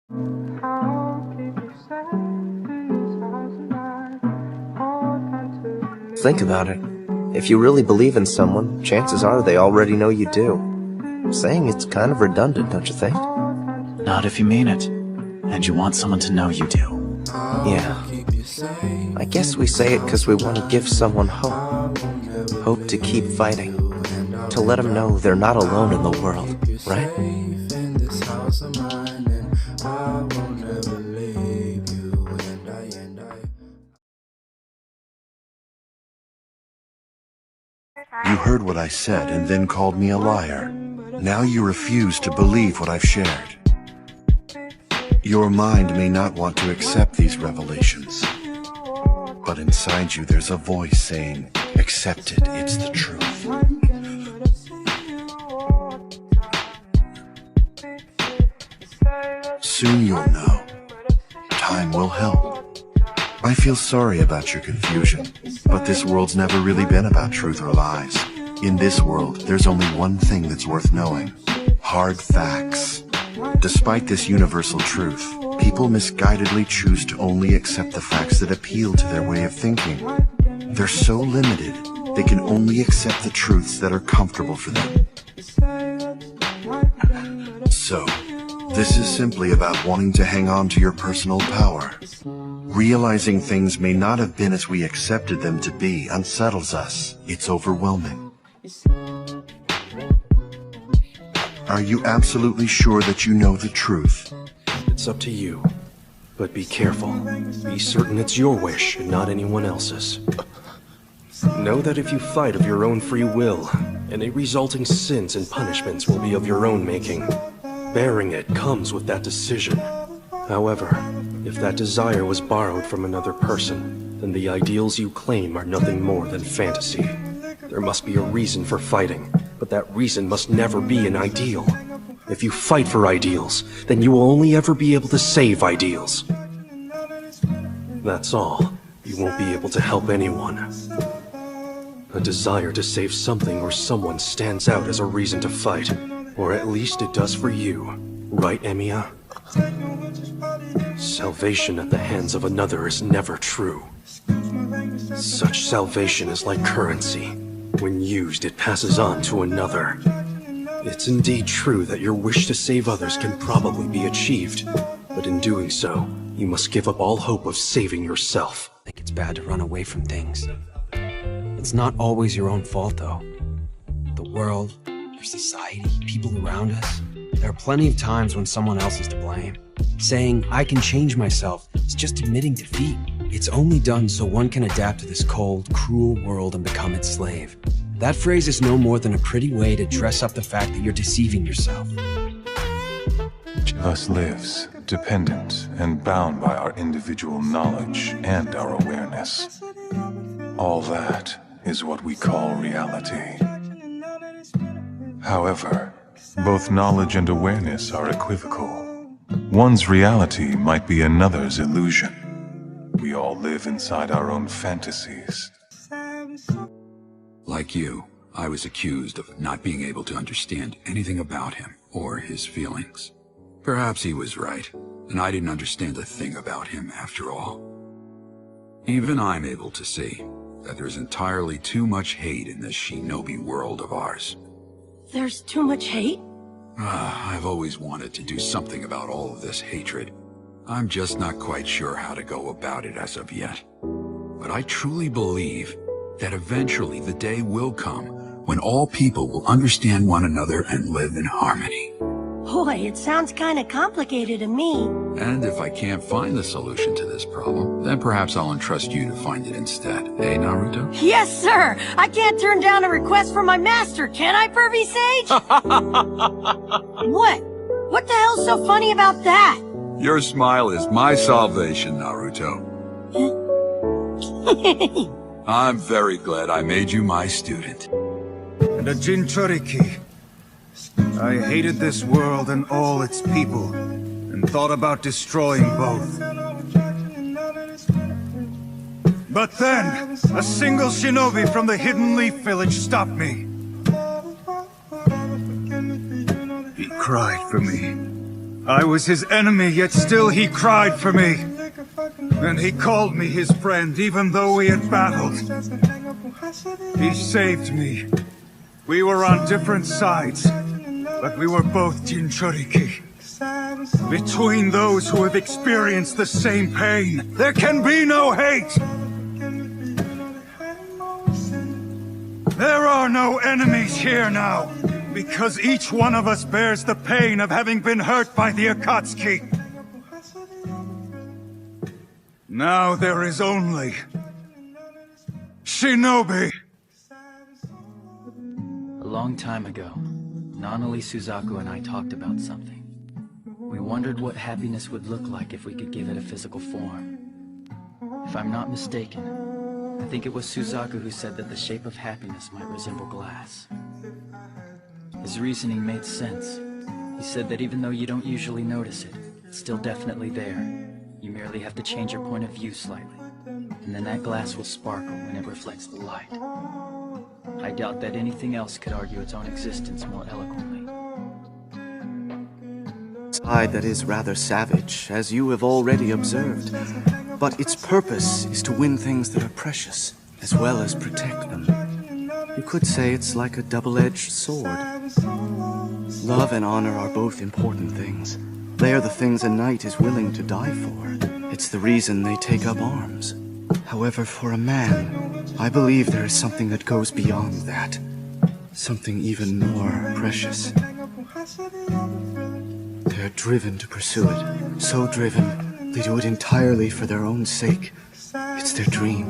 Think about it. If you really believe in someone, chances are they already know you do. Saying it's kind of redundant, don't you think? Not if you mean it, and you want someone to know you do. Yeah. I guess we say it because we want to give someone hope. Hope to keep fighting. To let them know they're not alone in the world, right? You heard what I said and then called me a liar. Now you refuse to believe what I've shared. Your mind may not want to accept these revelations, but inside you there's a voice saying, accept it, it's the truth. Soon you'll know. Time will help. I feel sorry about your confusion, but this world's never really been about truth or lies. In this world, there's only one thing that's worth knowing. Hard facts. Despite this universal truth, people misguidedly choose to only accept the facts that appeal to their way of thinking. They're so limited, they can only accept the truths that are comfortable for them. So, this is simply about wanting to hang on to your personal power. Realizing things may not have been as we accepted them to be unsettles us. It's overwhelming. Are you absolutely sure that you know the truth? It's up to you. But be careful. Be certain it's your wish and not anyone else's. Know that if you fight of your own free will, any resulting sins and punishments will be of your own making. Bearing it comes with that decision. However, if that desire was borrowed from another person, then the ideals you claim are nothing more than fantasy. There must be a reason for fighting, but that reason must never be an ideal. If you fight for ideals, then you will only ever be able to save ideals. That's all. You won't be able to help anyone. A desire to save something or someone stands out as a reason to fight, or at least it does for you. Right, Emiya? Salvation at the hands of another is never true. Such salvation is like currency. When used, it passes on to another. It's indeed true that your wish to save others can probably be achieved, but in doing so, you must give up all hope of saving yourself. I think it's bad to run away from things. It's not always your own fault, though. The world, your society, people around us. There are plenty of times when someone else is to blame. Saying, I can change myself, is just admitting defeat. It's only done so one can adapt to this cold, cruel world and become its slave. That phrase is no more than a pretty way to dress up the fact that you're deceiving yourself. Each of us lives, dependent and bound by our individual knowledge and our awareness. All that is what we call reality. However, both knowledge and awareness are equivocal. One's reality might be another's illusion. We all live inside our own fantasies. Like you, I was accused of not being able to understand anything about him or his feelings. Perhaps he was right, and I didn't understand a thing about him after all. Even I'm able to see that there's entirely too much hate in this shinobi world of ours. There's too much hate? I've always wanted to do something about all of this hatred. I'm just not quite sure how to go about it as of yet. But I truly believe that eventually the day will come when all people will understand one another and live in harmony. Boy, it sounds kinda complicated to me. And if I can't find the solution to this problem, then perhaps I'll entrust you to find it instead. Eh, Naruto? Yes, sir! I can't turn down a request from my master, can I, Pervy Sage? What? What the hell's so funny about that? Your smile is my salvation, Naruto. I'm very glad I made you my student. And a Jinchuriki. I hated this world and all its people, and thought about destroying both. But then, a single shinobi from the Hidden Leaf Village stopped me. He cried for me. I was his enemy, yet still he cried for me. And he called me his friend, even though we had battled. He saved me. We were on different sides, but we were both Jinchuriki. Between those who have experienced the same pain, there can be no hate! There are no enemies here now, because each one of us bears the pain of having been hurt by the Akatsuki. Now there is only Shinobi. A long time ago, Nanali Suzaku and I talked about something. We wondered what happiness would look like if we could give it a physical form. If I'm not mistaken, I think it was Suzaku who said that the shape of happiness might resemble glass. His reasoning made sense. He said that even though you don't usually notice it, it's still definitely there. You merely have to change your point of view slightly, and then that glass will sparkle when it reflects the light. I doubt that anything else could argue its own existence more eloquently. Side that is rather savage, as you have already observed. But its purpose is to win things that are precious, as well as protect them. You could say it's like a double-edged sword. Love and honor are both important things. They are the things a knight is willing to die for. It's the reason they take up arms. However, for a man, I believe there is something that goes beyond that. Something even more precious. They're driven to pursue it. So driven, they do it entirely for their own sake. It's their dream.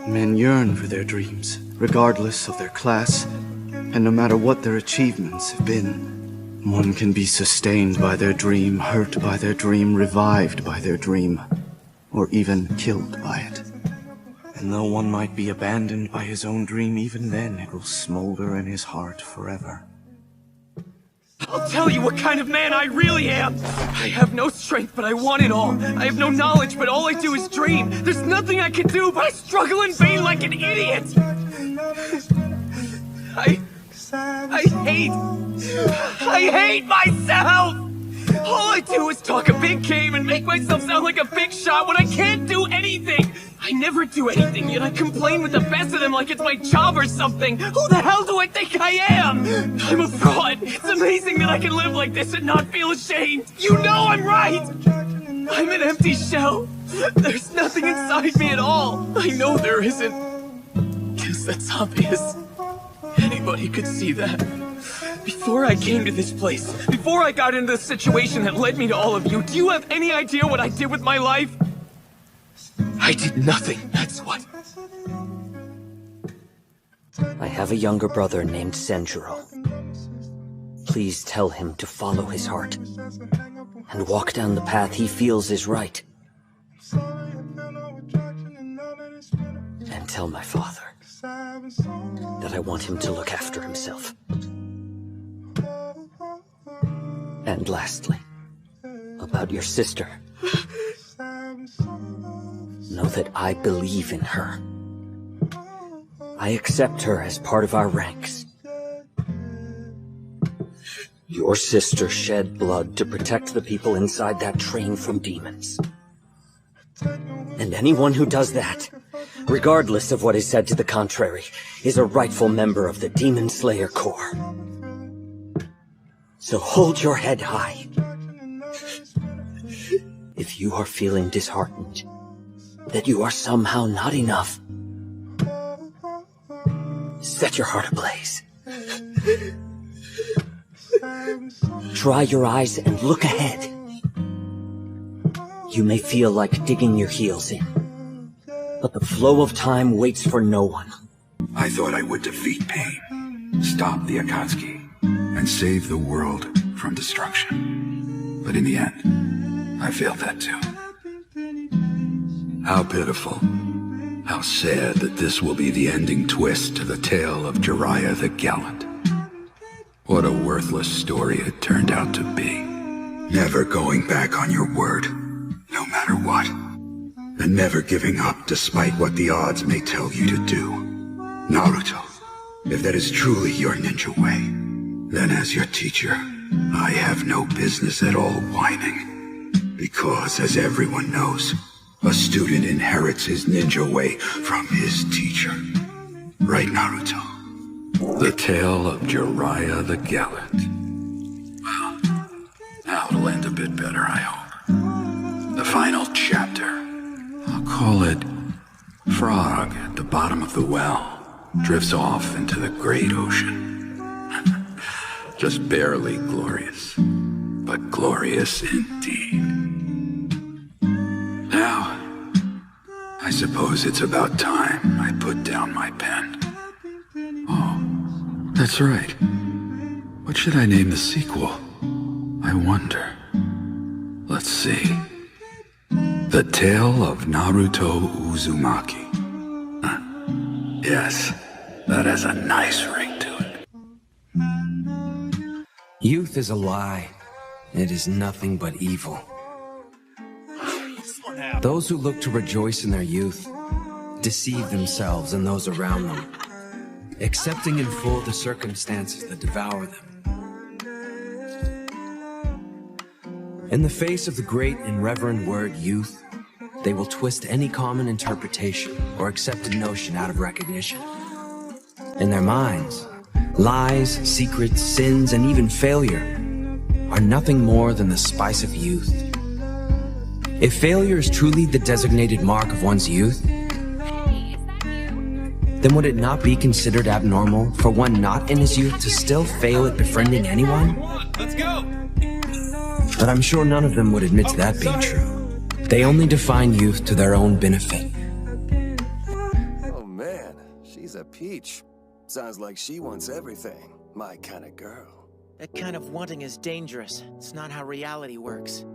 Men yearn for their dreams, regardless of their class, and no matter what their achievements have been. One can be sustained by their dream, hurt by their dream, revived by their dream, or even killed by it. And though one might be abandoned by his own dream, even then it will smolder in his heart forever. I'll tell you what kind of man I really am! I have no strength, but I want it all. I have no knowledge, but all I do is dream. There's nothing I can do, but I struggle in vain like an idiot! I hate myself! All I do is talk a big game and make myself sound like a big shot when I can't do anything! I never do anything, yet I complain with the best of them like it's my job or something! Who the hell do I think I am? I'm a fraud! It's amazing that I can live like this and not feel ashamed! You know I'm right! I'm an empty shell! There's nothing inside me at all! I know there isn't. Guess that's obvious. Anybody could see that. Before I came to this place, before I got into the situation that led me to all of you, do you have any idea what I did with my life? I did nothing, that's what. I have a younger brother named Senjuro. Please tell him to follow his heart and walk down the path he feels is right. And tell my father that I want him to look after himself. And lastly, about your sister. Know that I believe in her. I accept her as part of our ranks. Your sister shed blood to protect the people inside that train from demons. And anyone who does that, regardless of what is said to the contrary, is a rightful member of the Demon Slayer Corps. So hold your head high. If you are feeling disheartened, that you are somehow not enough, set your heart ablaze. Dry your eyes and look ahead. You may feel like digging your heels in, but the flow of time waits for no one. I thought I would defeat pain, stop the Akatsuki, and save the world from destruction. But in the end, I failed that too. How pitiful. How sad that this will be the ending twist to the tale of Jiraiya the Gallant. What a worthless story it turned out to be. Never going back on your word, no matter what. And never giving up despite what the odds may tell you to do. Naruto, if that is truly your ninja way, then as your teacher, I have no business at all whining. Because, as everyone knows, a student inherits his ninja way from his teacher. Right, Naruto? The tale of Jiraiya the Gallant. Well, now it'll end a bit better, I hope. The final chapter. I'll call it Frog at the bottom of the well drifts off into the great ocean. Just barely glorious, but glorious indeed. Now, I suppose it's about time I put down my pen. Oh, that's right. What should I name the sequel? I wonder. Let's see. The Tale of Naruto Uzumaki. Yes, that has a nice ring to it. Youth is a lie. It is nothing but evil. Those who look to rejoice in their youth deceive themselves and those around them, accepting in full the circumstances that devour them. In the face of the great and reverend word youth, they will twist any common interpretation or accepted notion out of recognition. In their minds, lies, secrets, sins, and even failure are nothing more than the spice of youth. If failure is truly the designated mark of one's youth, then would it not be considered abnormal for one not in his youth to still fail at befriending anyone? Let's go! But I'm sure none of them would admit to that being true. They only define youth to their own benefit. Oh man, she's a peach. Sounds like she wants everything. My kind of girl. That kind of wanting is dangerous. It's not how reality works.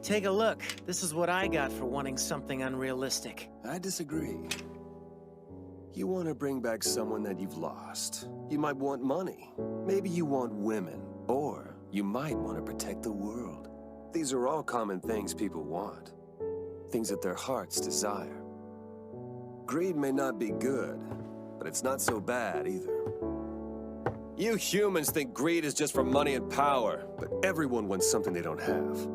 Take a look. This is what I got for wanting something unrealistic. I disagree. You want to bring back someone that you've lost. You might want money. Maybe you want women. Or you might want to protect the world. These are all common things people want. Things that their hearts desire. Greed may not be good, but it's not so bad either. You humans think greed is just for money and power, but everyone wants something they don't have.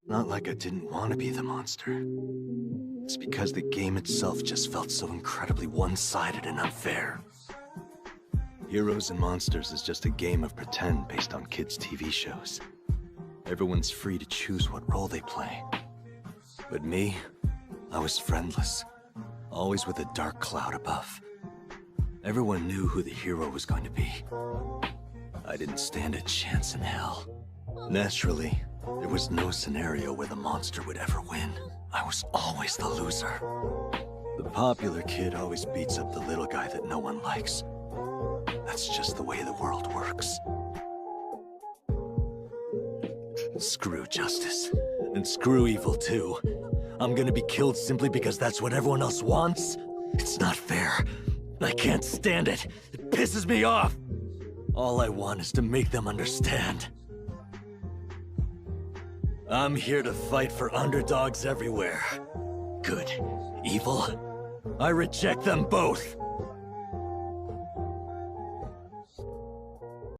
Not like I didn't want to be the monster. It's because the game itself just felt so incredibly one-sided and unfair. Heroes and Monsters is just a game of pretend based on kids' TV shows. Everyone's free to choose what role they play. But me, I was friendless, always with a dark cloud above. Everyone knew who the hero was going to be. I didn't stand a chance in hell. Naturally, there was no scenario where the monster would ever win. I was always the loser. The popular kid always beats up the little guy that no one likes. That's just the way the world works. Screw justice. And screw evil, too. I'm gonna be killed simply because that's what everyone else wants? It's not fair. I can't stand it. It pisses me off. All I want is to make them understand. I'm here to fight for underdogs everywhere. Good, evil, I reject them both.